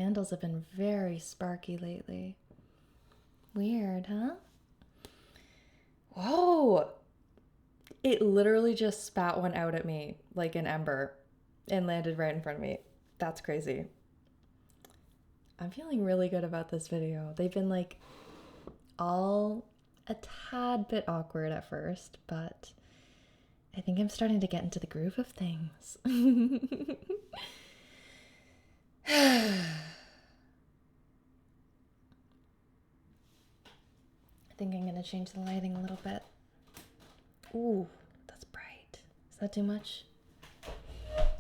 candles have been very sparky lately. Weird, huh? Whoa! It literally just spat one out at me like an ember and landed right in front of me. That's crazy. I'm feeling really good about this video. They've been like all a tad bit awkward at first, but I think I'm starting to get into the groove of things. I think I'm gonna change the lighting a little bit. Ooh, that's bright. Is that too much?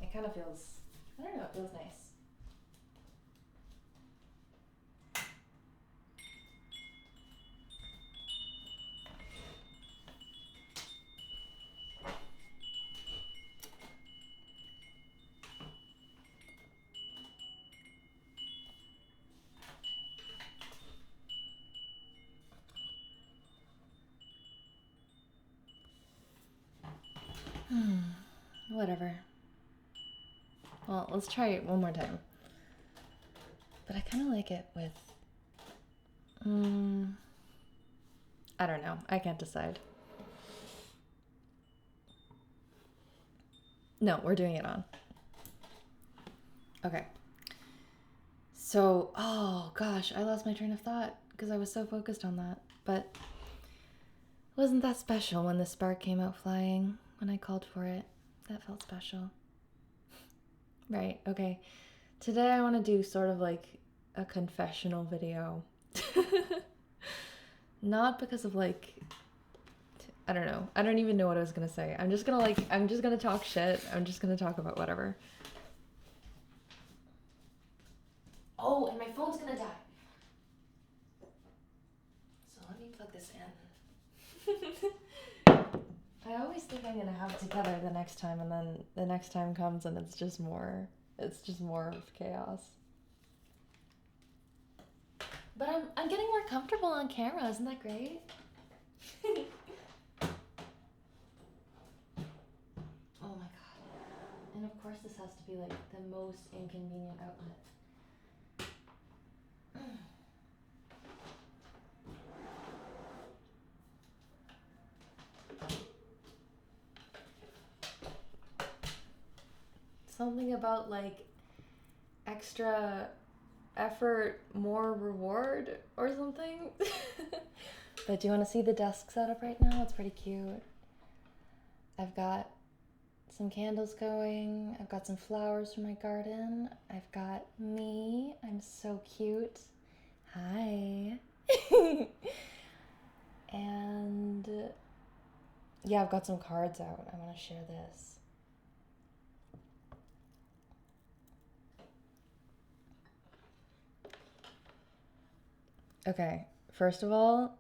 It kind of feels, I don't know, it feels nice. Whatever. Well, let's try it one more time. But I kind of like it with... I don't know. I can't decide. No, we're doing it on. Okay. So, oh gosh, I lost my train of thought because I was so focused on that. But wasn't that special when the spark came out flying when I called for it? That felt special. Right, okay. Today I want to do sort of like a confessional video. Not because of like, I don't know. I don't even know what I was going to say. I'm just going to talk shit. I'm just going to talk about whatever. Oh, and my phone's going to die. So let me plug this in. I always think I'm going to have it together the next time, and then the next time comes and it's just more of chaos. But I'm getting more comfortable on camera. Isn't that great? Oh my god. And of course this has to be like the most inconvenient outlet. Something about like extra effort, more reward or something. But do you want to see the desk setup right now? It's pretty cute. I've got some candles going. I've got some flowers from my garden. I've got me. I'm so cute. Hi. And yeah, I've got some cards out. I want to share this. Okay, first of all,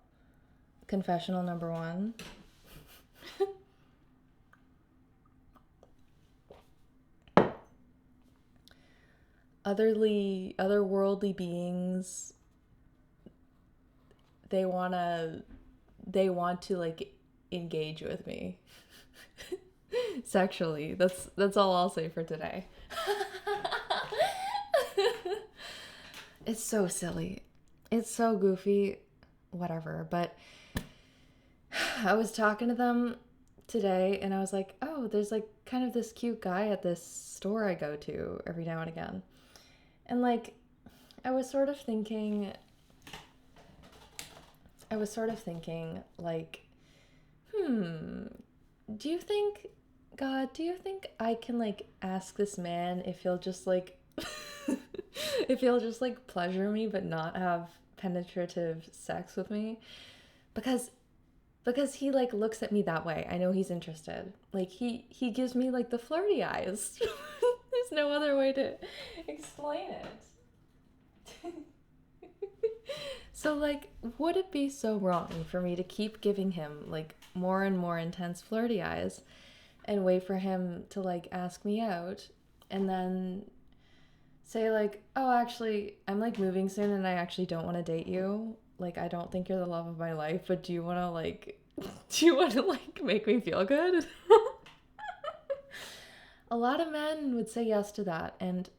confessional number 1. Otherworldly beings, they want to like engage with me sexually. That's all I'll say for today. It's so silly. It's so goofy, whatever. But I was talking to them today and I was like, oh, there's like kind of this cute guy at this store I go to every now and again. And like, I was sort of thinking like, do you think I can like ask this man if he'll just like if he'll just like pleasure me but not have penetrative sex with me? Because he like looks at me that way. I know he's interested. Like he gives me like the flirty eyes. There's no other way to explain it. So like, would it be so wrong for me to keep giving him like more and more intense flirty eyes and wait for him to like ask me out and then say like, oh, actually, I'm like moving soon and I actually don't want to date you. Like, I don't think you're the love of my life, but do you want to like make me feel good? A lot of men would say yes to that, and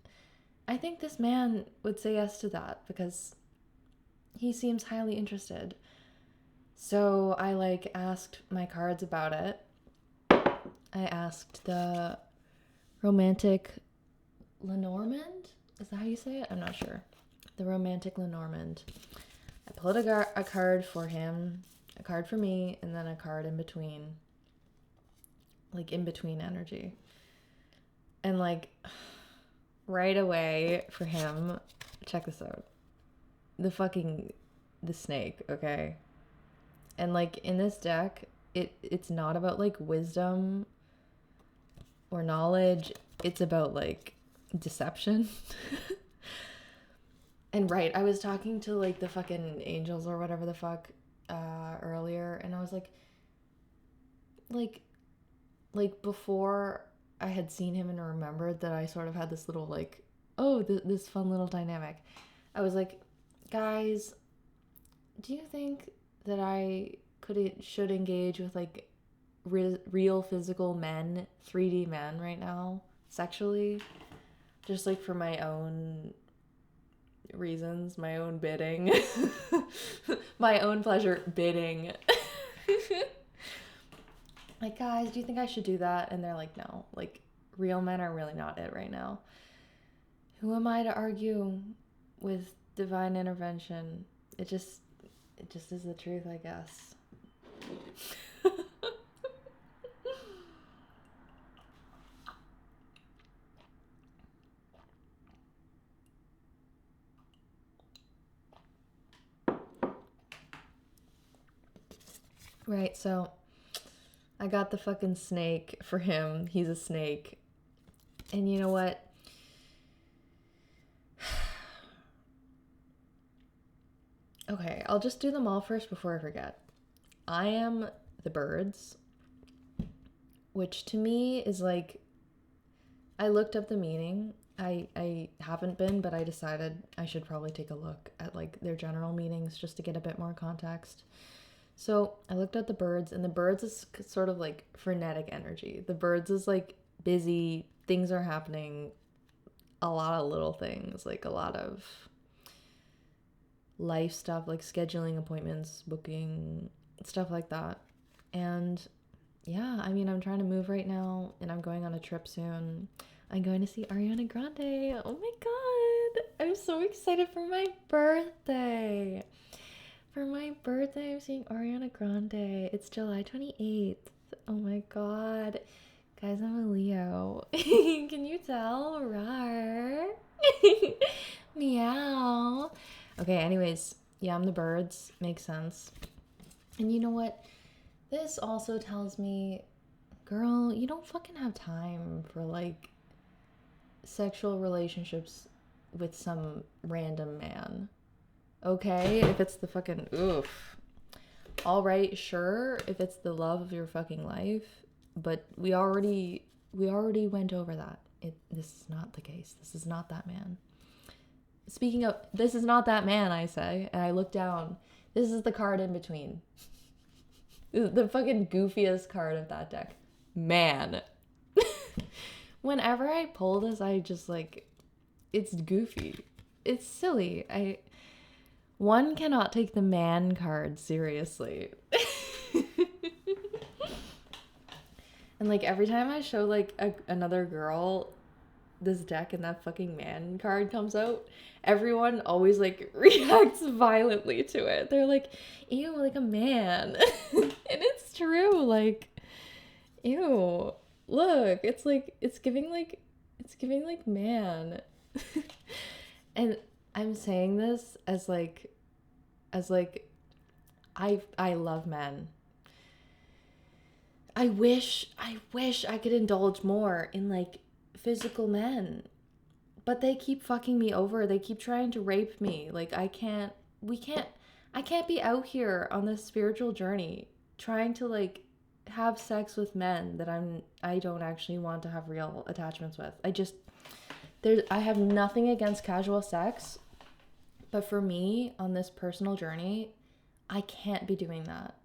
I think this man would say yes to that because he seems highly interested. So I like asked my cards about it. I asked the romantic Lenormand? Is that how you say it? I'm not sure. The romantic Lenormand. I pulled a card for him, a card for me, and then a card in between. Like in between energy. And like right away for him, check this out. The snake, okay? And like in this deck, it's not about like wisdom or knowledge. It's about like deception. And right, I was talking to like the fucking angels or whatever the fuck earlier, and I was like before I had seen him and remembered that I sort of had this little like, oh, this fun little dynamic. I was like, guys, do you think that I should engage with like real physical men, 3D men right now, sexually, just like for my own reasons, my own bidding, my own pleasure bidding. Like, guys, do you think I should do that? And they're like, no, like real men are really not it right now. Who am I to argue with divine intervention? It just is the truth, I guess. Right, so I got the fucking snake for him. He's a snake. And you know what? Okay, I'll just do them all first before I forget. I am the birds, which to me is like, I looked up the meaning. I haven't been, but I decided I should probably take a look at like their general meanings just to get a bit more context. So I looked at the birds, and the birds is sort of like frenetic energy. The birds is like busy, things are happening, a lot of little things, like a lot of life stuff, like scheduling appointments, booking, stuff like that. And yeah, I mean, I'm trying to move right now, and I'm going on a trip soon. I'm going to see Ariana Grande. Oh my god, I'm so excited for my birthday. For my birthday, I'm seeing Ariana Grande. It's July 28th. Oh my god. Guys, I'm a Leo. Can you tell? Rawr. Meow. Okay, anyways. Yeah, I'm the birds. Makes sense. And you know what? This also tells me, girl, you don't fucking have time for like sexual relationships with some random man. Okay, if it's the fucking oof. All right, sure, if it's the love of your fucking life, but we already went over that. This is not the case. This is not that man. Speaking of, this is not that man, I say, and I look down. This is the card in between. The fucking goofiest card of that deck. Man. Whenever I pull this, I just like, it's goofy. It's silly. One cannot take the man card seriously. And like every time I show like another girl this deck and that fucking man card comes out, everyone always like reacts violently to it. They're like, ew, like a man. And it's true, like, ew, look, it's like it's giving like man. And I'm saying this as I love men. I wish I could indulge more in like physical men. But they keep fucking me over. They keep trying to rape me. Like I can't be out here on this spiritual journey trying to like have sex with men that I don't actually want to have real attachments with. I have nothing against casual sex, but for me on this personal journey, I can't be doing that.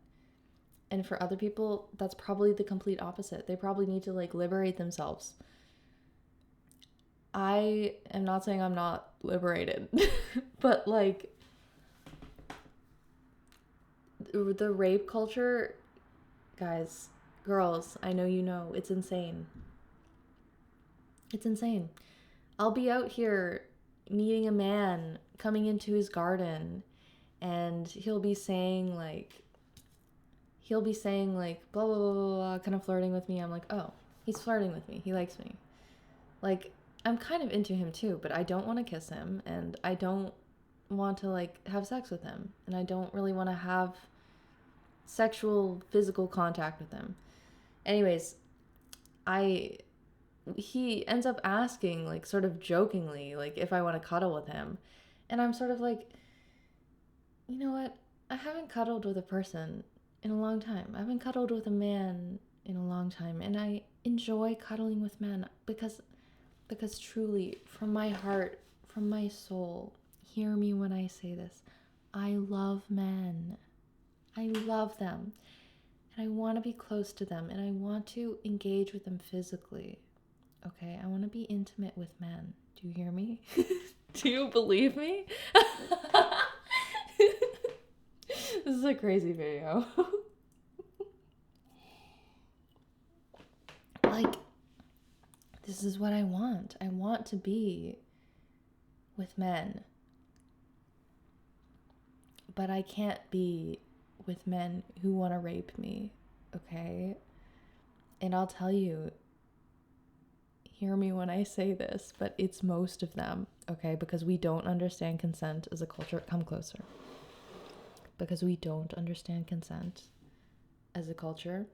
And for other people, that's probably the complete opposite. They probably need to like liberate themselves. I am not saying I'm not liberated, but like the rape culture, guys, girls, I know you know, it's insane. It's insane. I'll be out here meeting a man coming into his garden and he'll be saying like blah blah blah blah, blah kind of flirting with me. I'm like, "Oh, he's flirting with me. He likes me." Like I'm kind of into him too, but I don't want to kiss him and I don't want to like have sex with him and I don't really want to have sexual physical contact with him. Anyways, I he ends up asking like sort of jokingly like if I want to cuddle with him. And I'm sort of like, "You know what? I haven't cuddled with a person in a long time. I haven't cuddled with a man in a long time and I enjoy cuddling with men because truly from my heart, from my soul, hear me when I say this. I love men. I love them. And I want to be close to them and I want to engage with them physically. Okay, I want to be intimate with men. Do you hear me? Do you believe me?" This is a crazy video. Like, this is what I want. I want to be with men. But I can't be with men who want to rape me, okay? And I'll tell you, hear me when I say this, but it's most of them, okay? Because we don't understand consent as a culture. Come closer. Because we don't understand consent as a culture.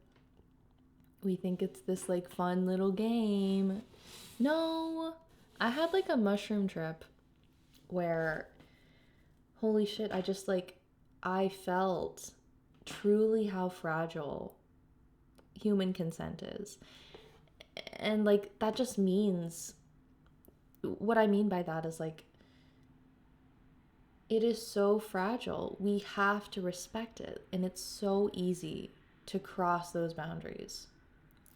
We think it's this like fun little game. No, I had like a mushroom trip where, holy shit, I felt truly how fragile human consent is. And like, that just means, what I mean by that is like, it is so fragile. We have to respect it. And it's so easy to cross those boundaries.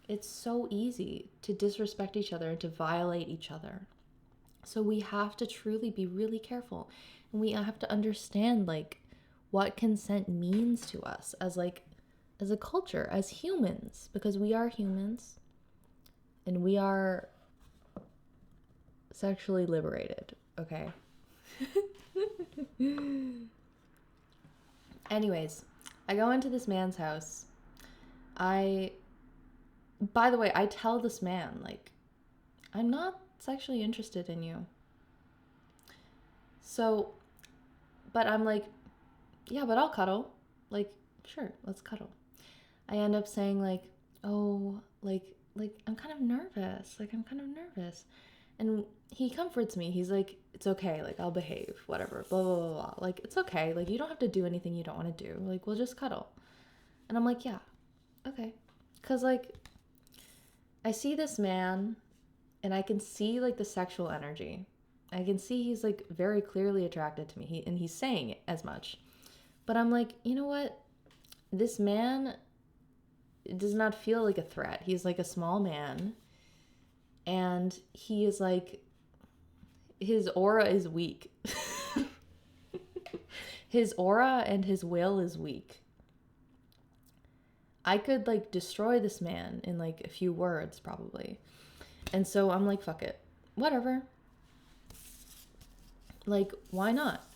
It's so easy to disrespect each other and to violate each other. So we have to truly be really careful. And we have to understand like what consent means to us as a culture, as humans, because we are humans and we are sexually liberated, okay? Anyways, I go into this man's house. By the way, I tell this man, like, I'm not sexually interested in you. So, but I'm like, yeah, but I'll cuddle. Like, sure, let's cuddle. I end up saying like, oh, like I'm kind of nervous. Like, I'm kind of nervous. And he comforts me. He's like, it's okay. Like, I'll behave, whatever, blah, blah, blah, blah. Like, it's okay. Like, you don't have to do anything you don't want to do. Like, we'll just cuddle. And I'm like, yeah, okay. Because, like, I see this man and I can see, like, the sexual energy. I can see he's, like, very clearly attracted to me. And he's saying it as much. But I'm like, you know what? This man does not feel like a threat. He's, like, a small man. And he is like, his aura is weak. His aura and his will is weak. I could like destroy this man in like a few words probably. And so I'm like, fuck it. Whatever. Like, why not?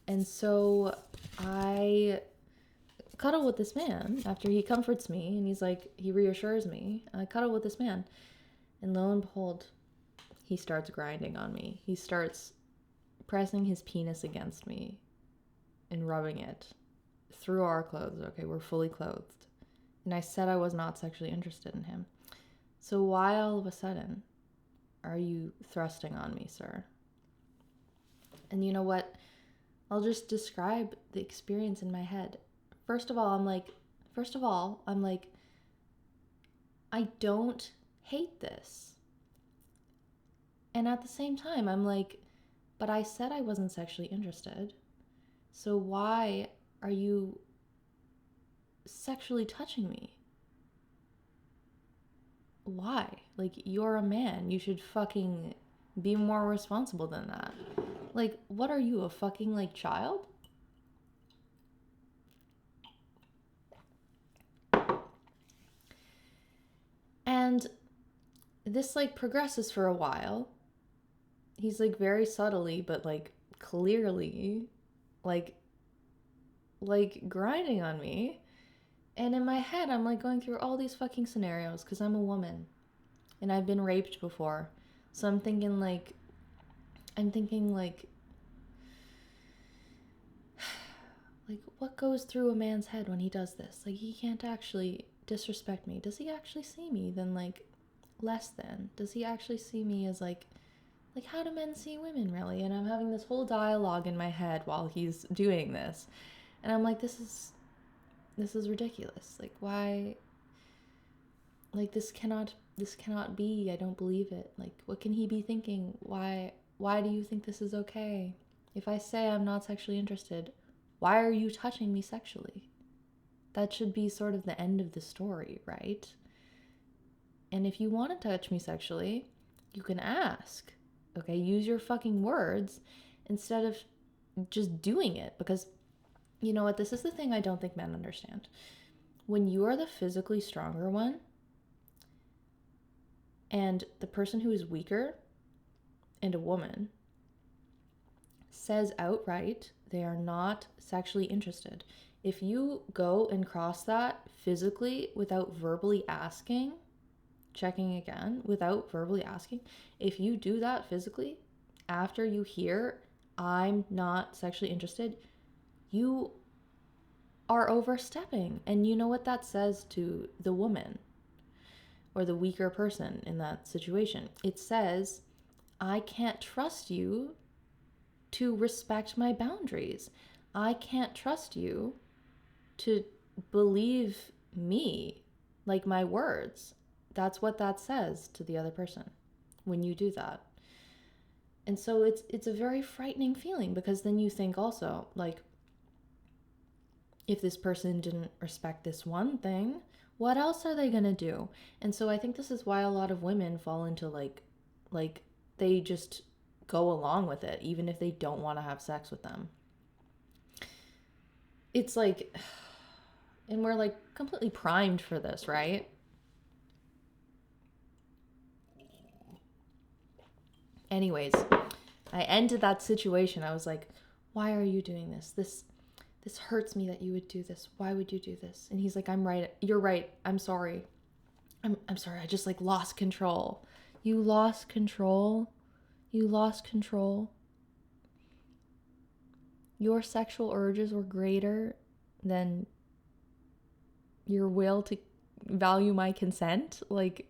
And so I cuddle with this man after he comforts me and he's like, he reassures me. I cuddle with this man. And lo and behold, he starts grinding on me. He starts pressing his penis against me and rubbing it through our clothes. Okay, we're fully clothed. And I said I was not sexually interested in him. So why all of a sudden are you thrusting on me, sir? And you know what? I'll just describe the experience in my head. First of all, I'm like, I don't hate this. And at the same time, I'm like, but I said I wasn't sexually interested. So why are you sexually touching me? Why? Like, you're a man. You should fucking Be more responsible than that. Like, what are you, a fucking, like, child? And this, like, progresses for a while. He's, like, very subtly, but, like, clearly, like grinding on me. And in my head, I'm, like, going through all these fucking scenarios because I'm a woman. And I've been raped before. So I'm thinking, like, what goes through a man's head when he does this? Like, he can't actually disrespect me. Does he actually see me then, like, less than? Does he actually see me as, like, how do men see women, really? And I'm having this whole dialogue in my head while he's doing this. And I'm like, this is ridiculous. Like, why? Like, this cannot be. I don't believe it. Like, what can he be thinking? Why do you think this is okay? If I say I'm not sexually interested, why are you touching me sexually? That should be sort of the end of the story, right? And if you want to touch me sexually, you can ask. Okay, use your fucking words instead of just doing it. Because you know what? This is the thing I don't think men understand. When you are the physically stronger one, and the person who is weaker, and a woman, says outright they are not sexually interested. If you go and cross that physically without verbally asking, checking again, without verbally asking, if you do that physically after you hear, I'm not sexually interested, you are overstepping. And you know what that says to the woman or the weaker person in that situation? It says, I can't trust you to respect my boundaries. I can't trust you to believe me, like my words. That's what that says to the other person when you do that. And so it's a very frightening feeling, because then you think also, like, if this person didn't respect this one thing, what else are they gonna do? And so I think this is why a lot of women fall into like they just go along with it even if they don't want to have sex with them. It's like, and we're like completely primed for this, right? Anyways, I ended that situation. I was like, why are you doing this? This hurts me that you would do this. Why would you do this? And he's like, I'm right. You're right. I'm sorry. I'm sorry. I just like lost control. You lost control. You lost control. Your sexual urges were greater than your will to value my consent. Like,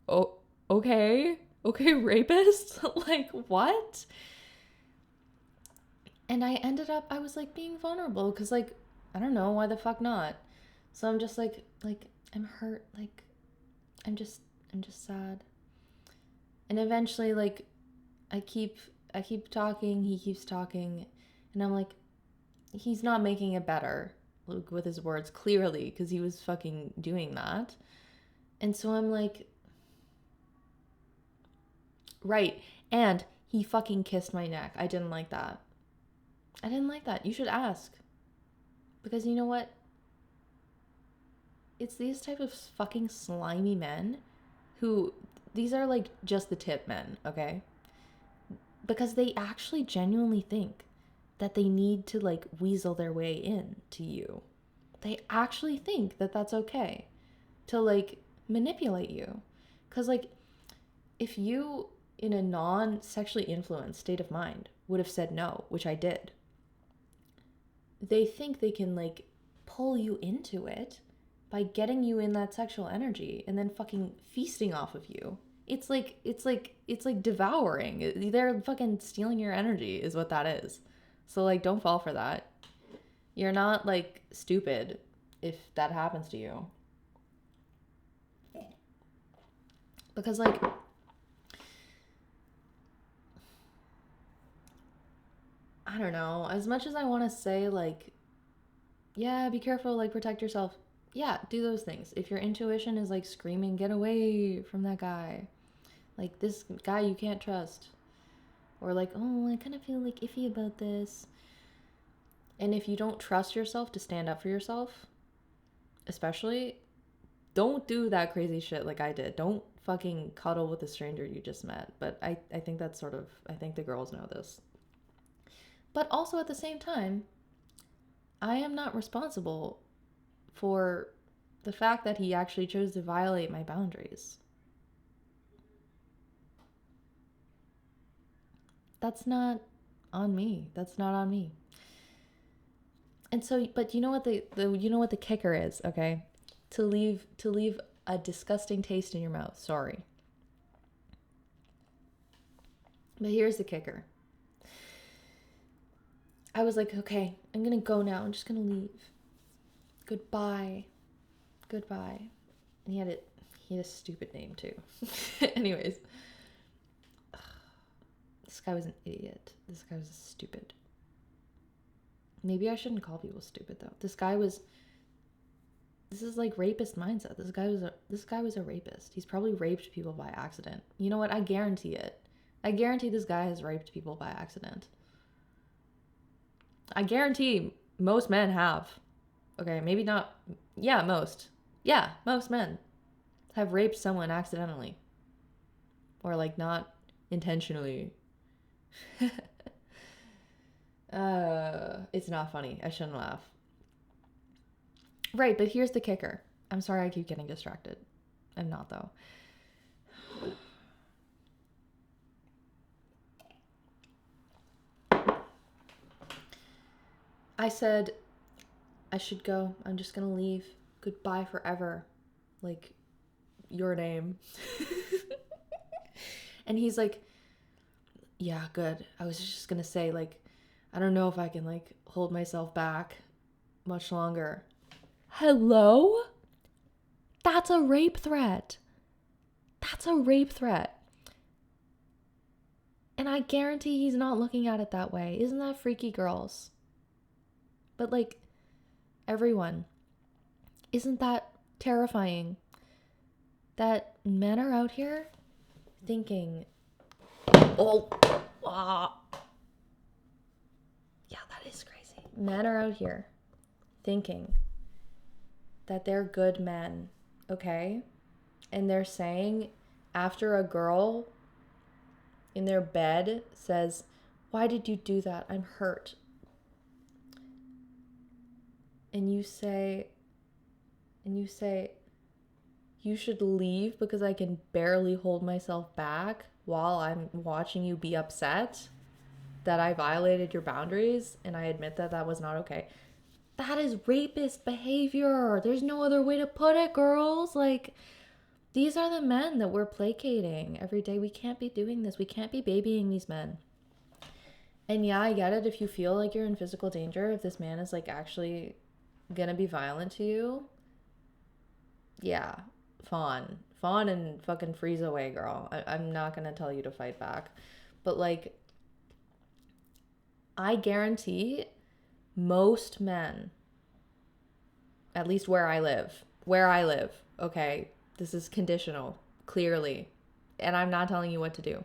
oh, okay. Okay, rapist? Like, what? And I was like being vulnerable because, like, I don't know, why the fuck not? So I'm just like, I'm hurt. Like, I'm just sad. And eventually, like, I keep talking, he keeps talking, and I'm like, he's not making it better, like, with his words, clearly, because he was fucking doing that. And so I'm like, right. And he fucking kissed my neck. I didn't like that. You should ask. Because you know what? It's these type of fucking slimy men who, these are like just the tip men, okay? Because they actually genuinely think that they need to like weasel their way in to you. They actually think that that's okay to like manipulate you. Because like, if you in a non-sexually influenced state of mind would have said no, which I did, they think they can like pull you into it by getting you in that sexual energy and then fucking feasting off of you. It's like devouring. They're fucking stealing your energy is what that is. So like, don't fall for that. You're not like stupid if that happens to you. Because like, I don't know, as much as I want to say like, yeah, be careful, like protect yourself. Yeah, do those things. If your intuition is like screaming, get away from that guy, Like, this guy you can't trust. Or like, oh, I kind of feel like iffy about this. And if you don't trust yourself to stand up for yourself, especially, don't do that crazy shit like I did. Don't fucking cuddle with a stranger you just met. But I think that's sort of, I think the girls know this. But also at the same time, I am not responsible for the fact that he actually chose to violate my boundaries. That's not on me. That's not on me. And so, but you know what the kicker is, okay? To leave a disgusting taste in your mouth. Sorry. But here's the kicker. I was like, okay, I'm gonna go now. I'm just gonna leave. Goodbye. And he had a stupid name too. Anyways. This guy was an idiot. This guy was stupid. Maybe I shouldn't call people stupid though. This is like rapist mindset. This guy was a rapist. He's probably raped people by accident. You know what? I guarantee it. I guarantee this guy has raped people by accident. I guarantee most men have. Okay, maybe not. Yeah, most. Yeah, most men have raped someone accidentally. Or like not intentionally. It's not funny. I shouldn't laugh. Right, but here's the kicker. I'm sorry I keep getting distracted. I'm not though. I said I should go. I'm just gonna leave. Goodbye forever. Like, your name. And he's like, yeah, good. I was just gonna say, like, I don't know if I can, like, hold myself back much longer. Hello? That's a rape threat. And I guarantee he's not looking at it that way. Isn't that freaky, girls? But, like, everyone, isn't that terrifying? That men are out here thinking, yeah, that is crazy. Men are out here thinking that they're good men, okay? And they're saying, after a girl in their bed says, why did you do that? I'm hurt. And you say, you should leave because I can barely hold myself back while I'm watching you be upset that I violated your boundaries, and I admit that that was not okay. That is rapist behavior. There's no other way to put it, girls. Like, these are the men that we're placating every day. We can't be doing this. We can't be babying these men. And yeah, I get it if you feel like you're in physical danger, if this man is like actually gonna be violent to you. Yeah, fawn and fucking freeze away, girl. I'm not gonna tell you to fight back. But like, I guarantee most men, at least where I live, okay, this is conditional, clearly, and I'm not telling you what to do,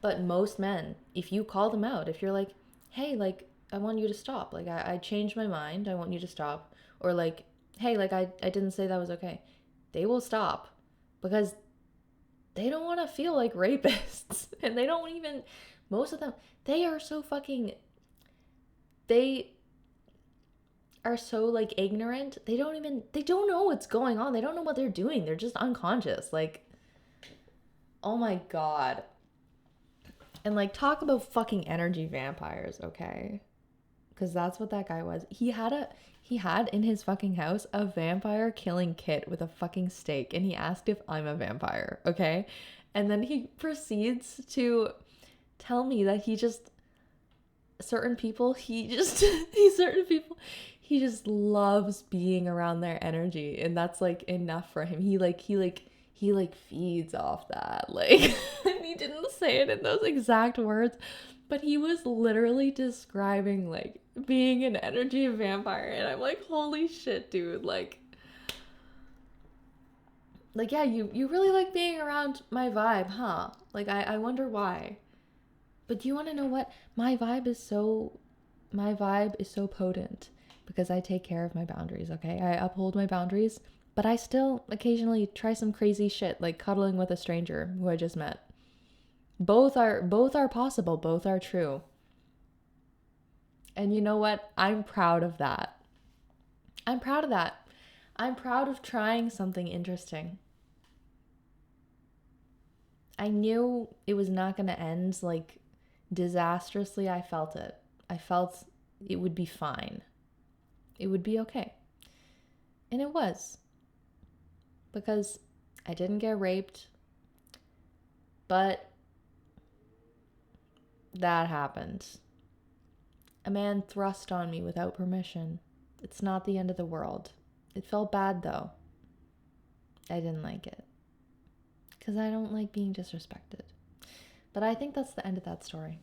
but most men, if you call them out, if you're like, hey, like, I want you to stop, like, I changed my mind, I want you to stop, or like, hey, like, I didn't say that was okay, they will stop, because they don't want to feel like rapists, and they don't even, most of them, they are so like ignorant. They don't know what's going on. They don't know what they're doing. They're just unconscious. Like, oh my God. And like, talk about fucking energy vampires, okay? Because that's what that guy was. He had in his fucking house a vampire killing kit with a fucking stake, and he asked if I'm a vampire, okay? And then he proceeds to tell me that he just loves being around their energy, and that's like enough for him. He feeds off that, like, and he didn't say it in those exact words, but he was literally describing like being an energy vampire, and I'm like, holy shit, dude. Like, Like, yeah, you really like being around my vibe, huh? Like, I wonder why. But do you want to know what? My vibe is so potent because I take care of my boundaries, okay? I uphold my boundaries, but I still occasionally try some crazy shit like cuddling with a stranger who I just met. Both are possible, both are true. And you know what? I'm proud of that. I'm proud of that. I'm proud of trying something interesting. I knew it was not going to end like disastrously. I felt it. I felt it would be fine. It would be okay. And it was. Because I didn't get raped, but that happened. A man thrust on me without permission. It's not the end of the world. It felt bad though. I didn't like it. Because I don't like being disrespected. But I think that's the end of that story.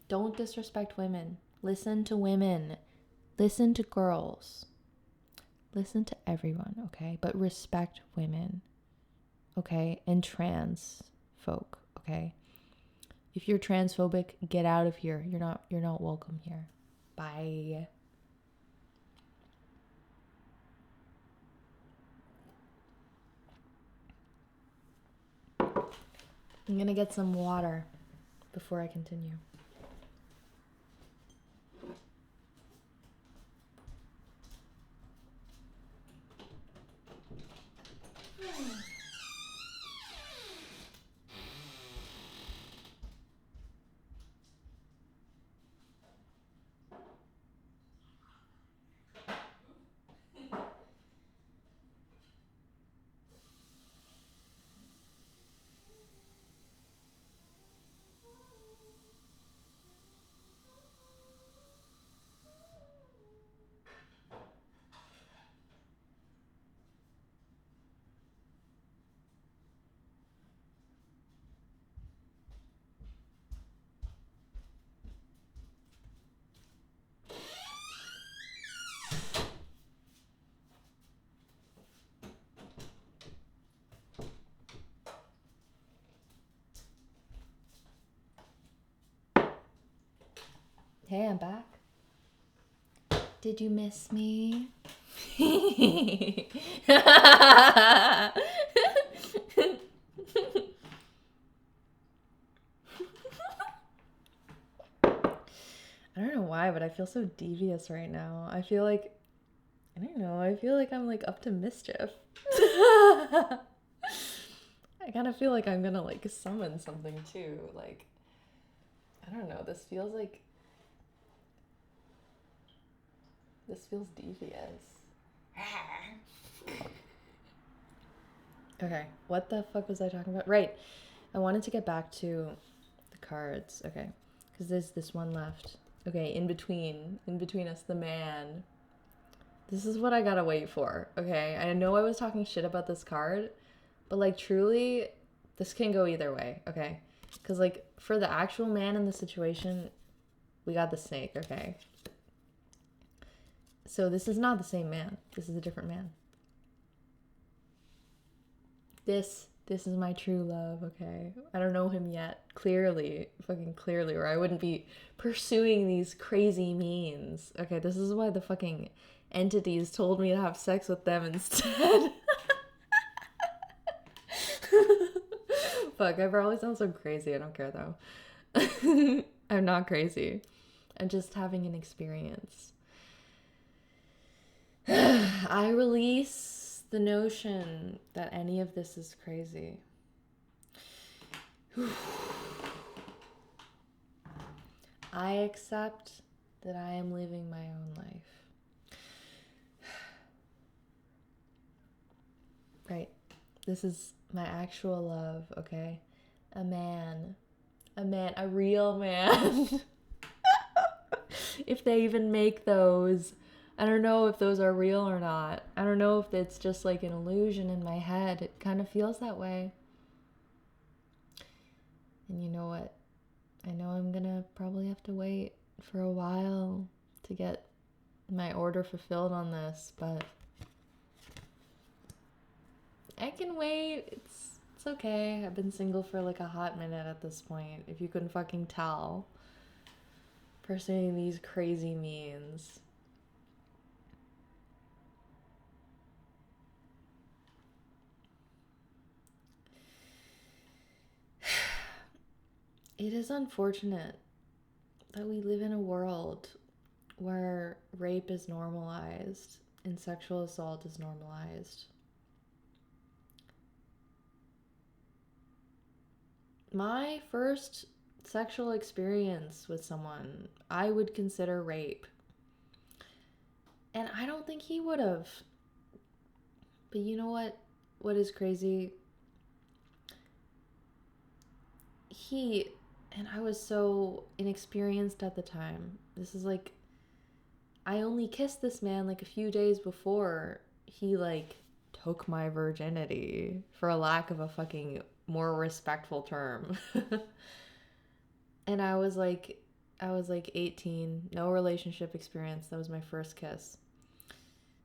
Don't disrespect women. Listen to women. Listen to girls. Listen to everyone, okay? But respect women, okay? And trans folk, okay? If you're transphobic, get out of here. You're not welcome here. Bye. I'm gonna get some water before I continue. Hey, I'm back. Did you miss me? I don't know why, but I feel so devious right now. I feel like, I don't know, I feel like I'm like up to mischief. I kind of feel like I'm gonna like summon something too. Like, I don't know, this feels devious. Okay, what the fuck was I talking about? Right, I wanted to get back to the cards. Okay, because there's this one left. Okay, in between us, the man. This is what I gotta wait for. Okay, I know I was talking shit about this card, but like truly, this can go either way. Okay, because like for the actual man in the situation, we got the snake. Okay, so this is not the same man. This is a different man. This is my true love, okay? I don't know him yet, clearly, fucking clearly, or I wouldn't be pursuing these crazy means. Okay, this is why the fucking entities told me to have sex with them instead. Fuck, I probably sound so crazy. I don't care though. I'm not crazy. I'm just having an experience. I release the notion that any of this is crazy. I accept that I am living my own life. Right. This is my actual love, okay? A man, a real man. If they even make those. I don't know if those are real or not. I don't know if it's just like an illusion in my head. It kind of feels that way. And you know what? I know I'm gonna probably have to wait for a while to get my order fulfilled on this, but I can wait. It's okay. I've been single for like a hot minute at this point. If you couldn't fucking tell. Pursuing these crazy means. It is unfortunate that we live in a world where rape is normalized and sexual assault is normalized. My first sexual experience with someone I would consider rape. And I don't think he would have. But you know what? What is crazy? And I was so inexperienced at the time. This is like, I only kissed this man like a few days before he like took my virginity, for a lack of a fucking more respectful term. And I was like 18, no relationship experience. That was my first kiss.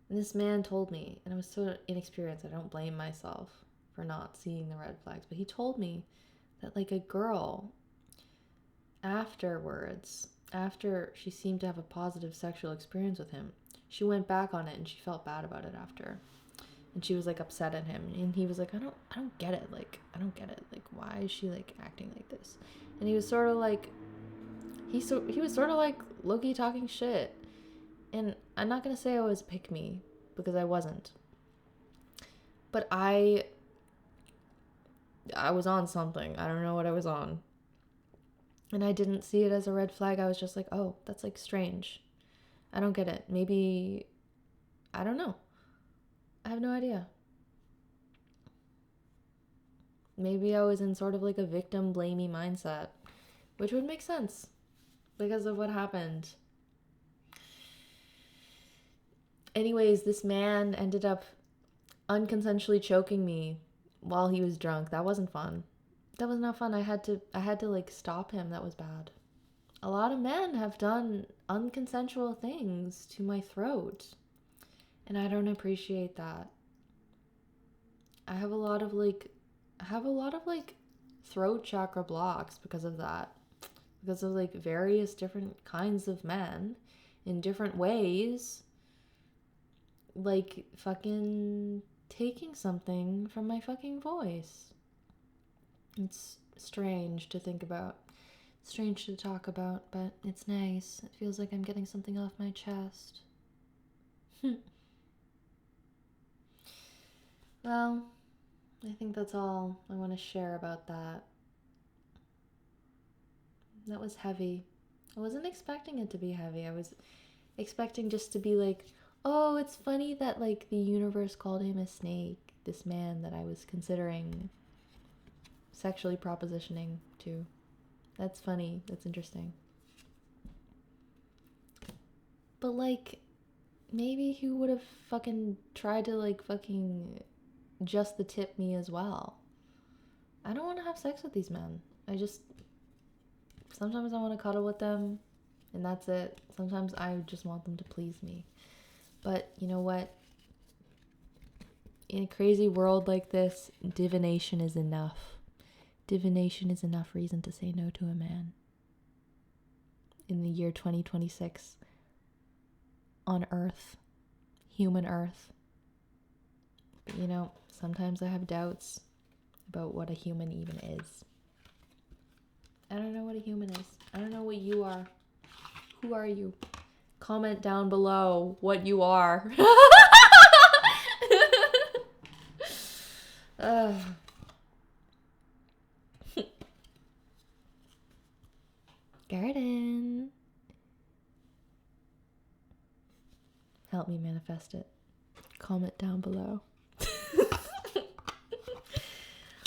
And this man told me, and I was so inexperienced, I don't blame myself for not seeing the red flags, but he told me that like a girl afterwards, after she seemed to have a positive sexual experience with him, she went back on it and she felt bad about it after. And she was like upset at him, and he was like, I don't get it. Like, I don't get it. Like, why is she like acting like this? And he was sort of like, he was sort of like low-key talking shit. And I'm not gonna say I was pick me, because I wasn't. But I was on something. I don't know what I was on. And I didn't see it as a red flag. I was just like, oh, that's like strange. I don't get it. Maybe, I don't know. I have no idea. Maybe I was in sort of like a victim blamey mindset, which would make sense because of what happened. Anyways, this man ended up unconsensually choking me while he was drunk. That wasn't fun. That was not fun. I had to like stop him. That was bad. A lot of men have done unconsensual things to my throat, and I don't appreciate that. I have a lot of like throat chakra blocks because of that. Because of like various different kinds of men in different ways, like fucking taking something from my fucking voice. It's strange to think about. Strange to talk about, but it's nice. It feels like I'm getting something off my chest. Well, I think that's all I want to share about that. That was heavy. I wasn't expecting it to be heavy. I was expecting just to be like, oh, it's funny that like the universe called him a snake, this man that I was considering sexually propositioning to. That's funny. That's interesting. But like, maybe he would have fucking tried to like fucking just the tip me as well. I don't want to have sex with these men. Sometimes I want to cuddle with them, and that's it. Sometimes I just want them to please me. But you know what? In a crazy world like this, divination is enough. Divination is enough reason to say no to a man. In the year 2026, on Earth, human Earth. But you know, sometimes I have doubts about what a human even is. I don't know what a human is. I don't know what you are. Who are you? Comment down below what you are. Garden. Help me manifest it. Comment down below.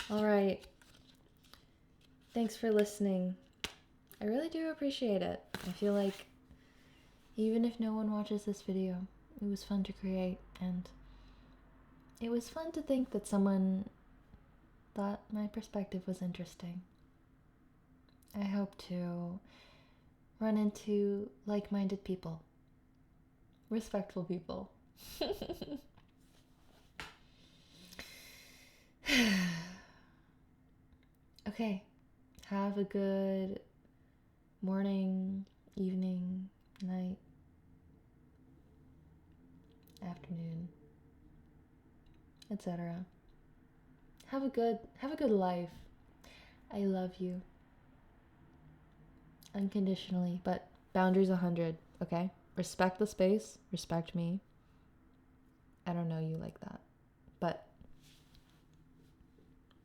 All right. Thanks for listening. I really do appreciate it. I feel like even if no one watches this video, it was fun to create, and it was fun to think that someone thought my perspective was interesting. I hope to run into like-minded people, respectful people. Okay. Have a good morning, evening, night, afternoon, etc. Have a good life. I love you unconditionally, but boundaries 100, okay? Respect the space, respect me. I don't know you like that, but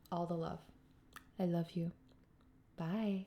all the love. I love you. Bye.